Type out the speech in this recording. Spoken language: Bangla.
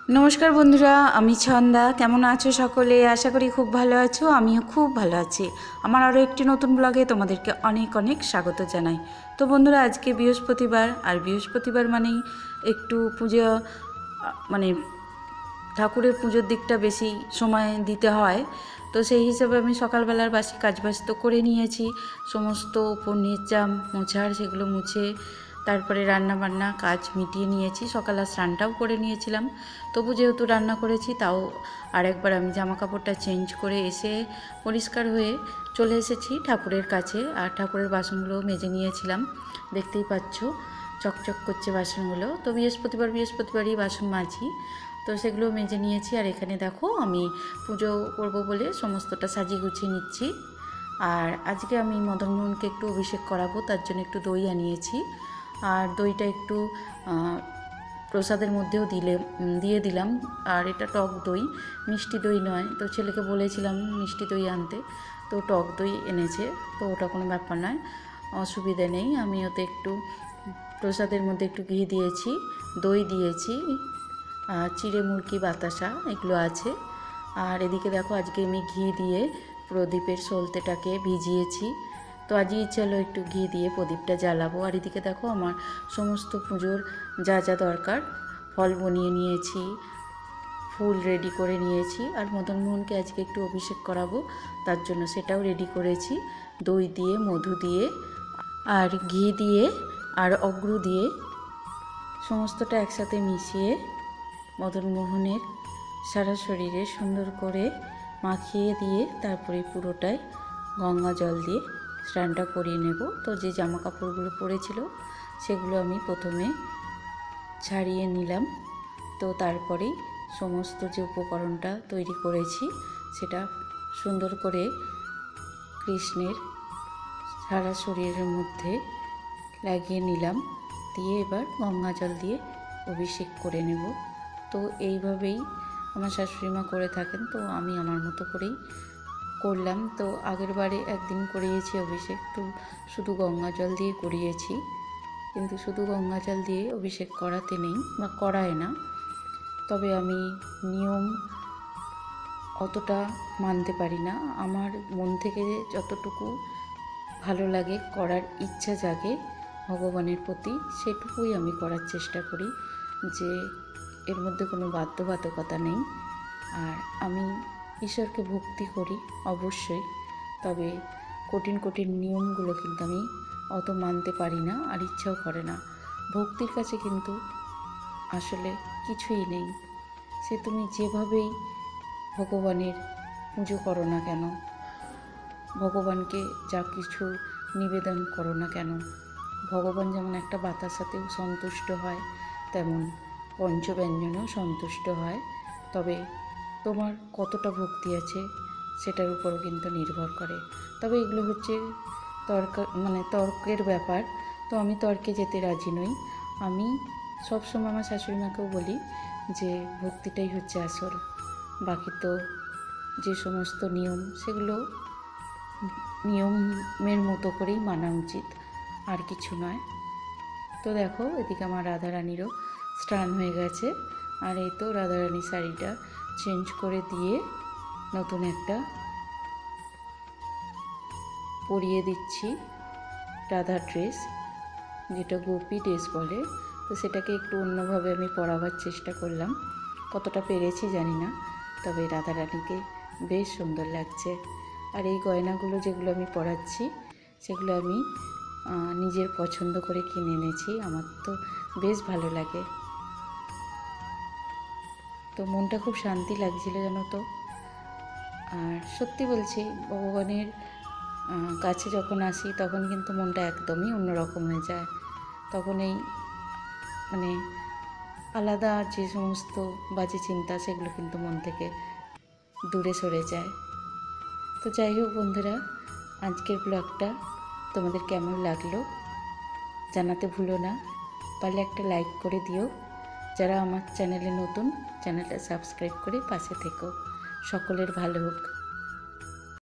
নমস্কার বন্ধুরা, আমি ছন্দা। কেমন আছো সকলে? আশা করি খুব ভালো আছো। আমিও খুব ভালো আছি। আমার আরও একটি নতুন ব্লগে তোমাদেরকে অনেক অনেক স্বাগত জানাই। তো বন্ধুরা, আজকে বৃহস্পতিবার, আর বৃহস্পতিবার মানেই একটু পুজো, মানে ঠাকুরের পুজোর দিকটা বেশি সময় দিতে হয়। তো সেই হিসাবে আমি সকালবেলার বাসি কাজবাজ তো করে নিয়েছি, সমস্ত উপর নিচা মোছার সেগুলো মুছে তারপরে রান্না বান্না কাজ মিটিয়ে নিয়েছি। সকালে স্নানটাও করে নিয়েছিলাম। তবু যেহেতু রান্না করেছি, তাও আরেকবার আমি জামা কাপড়টা চেঞ্জ করে এসে পরিষ্কার হয়ে চলে এসেছি ঠাকুরের কাছে। আর ঠাকুরের বাসনগুলো মেজে নিয়েছিলাম, দেখতেই পাচ্ছ চকচক করছে বাসনগুলো। তো বৃহস্পতিবারই বাসন মাজি, তো সেগুলো মেজে নিয়েছি। আর এখানে দেখো আমি পুজো করব বলে সমস্তটা সাজিয়ে গুছিয়ে নিচ্ছি। আর আজকে আমি মদনমোহনকে একটু অভিষেক করাবো, তার জন্য একটু দই আনিয়েছি। আর দইটা একটু প্রসাদের মধ্যেও দিয়ে দিলাম। আর এটা টক দই, মিষ্টি দই নয়। তো ছেলেকে বলেছিলাম মিষ্টি দই আনতে, তো টক দই এনেছে। তো ওটা কোনো ব্যাপার নয়, অসুবিধে নেই। আমি ওতে একটু প্রসাদের মধ্যে একটু ঘি দিয়েছি, দই দিয়েছি, চিড়ে মুরকি বাতাসা এগুলো আছে। আর এদিকে দেখো আজকে আমি ঘি দিয়ে প্রদীপের সলতেটাকে ভিজিয়েছি। তো আজই ইচ্ছে হলো একটু ঘি দিয়ে প্রদীপটা জ্বালাবো। আর এদিকে দেখো আমার সমস্ত পুজোর যা যা দরকার ফল বনিয়ে নিয়েছি, ফুল রেডি করে নিয়েছি। আর মদনমোহনকে আজকে একটু অভিষেক করাবো, তার জন্য সেটাও রেডি করেছি। দই দিয়ে, মধু দিয়ে, আর ঘি দিয়ে, আর অগ্রু দিয়ে সমস্তটা একসাথে মিশিয়ে মদনমোহনের সারা শরীরে সুন্দর করে মাখিয়ে দিয়ে তারপরে পুরোটায় গঙ্গা জল দিয়ে স্নানটা করিয়ে নেব। তো যে জামা কাপড়গুলো পরেছিল সেগুলো আমি প্রথমে ছাড়িয়ে নিলাম। তো তারপরেই সমস্ত যে উপকরণটা তৈরি করেছি সেটা সুন্দর করে কৃষ্ণের সারা শরীরের মধ্যে লাগিয়ে নিলাম, দিয়ে এবার গঙ্গা জল দিয়ে অভিষেক করে নেব। তো এইভাবেই আমার শাশুড়িমা করে থাকেন, তো আমি আমার মতো করেই করলাম। তো আগের বারে একদিন করিয়েছি অভিষেক, তো শুধু গঙ্গা জল দিয়ে করিয়েছি, কিন্তু শুধু গঙ্গা জল দিয়ে অভিষেক করাতে নেই বা করায় না। তবে আমি নিয়ম অতটা মানতে পারি না। আমার মন থেকে যতটুকু ভালো লাগে, করার ইচ্ছা জাগে ভগবানের প্রতি, সেটুকুই আমি করার চেষ্টা করি, যে এর মধ্যে কোনো বাধ্যবাধকতা নেই। আর আমি ঈশ্বরকে ভক্তি করি অবশ্যই, তবে কঠিন কঠিন নিয়মগুলো কিন্তু আমি অত মানতে পারি না, আর ইচ্ছাও করে না। ভক্তির কাছে কিন্তু আসলে কিছুই নেই। সে তুমি যেভাবেই ভগবানের পুজো করো না কেন, ভগবানকে যা কিছু নিবেদন করো না কেন, ভগবান যেমন একটা বাতাসাতেও সন্তুষ্ট হয়, তেমন পঞ্চব্যঞ্জনেও সন্তুষ্ট হয়। তবে তোমার কতটা ভক্তি আছে সেটার উপরও কিন্তু নির্ভর করে। তবে এগুলো হচ্ছে তর্কের ব্যাপার। তো আমি তর্কে যেতে রাজি নই। আমি সবসময় আমার শাশুড়িমাকেও বলি যে ভক্তিটাই হচ্ছে আসল, বাকি তো যে সমস্ত নিয়ম সেগুলো নিয়মের মতো করেই মানা উচিত, আর কিছু নয়। তো দেখো এদিকে আমার রাধারানীরও স্নান হয়ে গেছে। আর এই তো রাধারানী শাড়িটা চেঞ্জ করে দিয়ে নতুন একটা পরিয়ে দিচ্ছি রাধা ড্রেস, যেটা গোপী ড্রেস বলে। তো সেটাকে একটু অন্যভাবে আমি পরাবার চেষ্টা করলাম, কতটা পেরেছি জানি না, তবে রাধারানীকে বেশ সুন্দর লাগছে। আর এই গয়নাগুলো যেগুলো আমি পরাচ্ছি সেগুলো আমি নিজের পছন্দ করে কিনে এনেছি, আমার তো বেশ ভালো লাগে। তো মনটা খুব শান্তি লাগছিল জানো তো। আর সত্যি বলছি, ভগবানের কাছে যখন আসি তখন কিন্তু মনটা একদমই অন্যরকম হয়ে যায়। তখন এই মানে আলাদা যে সমস্ত বাজে চিন্তা সেগুলো কিন্তু মন থেকে দূরে সরে যায়। তো যাই হোক বন্ধুরা, আজকের ব্লগটা তোমাদের কেমন লাগলো জানাতে ভুলো না। পারলে একটা লাইক করে দিও। যারা আমার চ্যানেলে নতুন, চ্যানেলটা সাবস্ক্রাইব করে পাশে থেকো। সকলের ভালো হোক।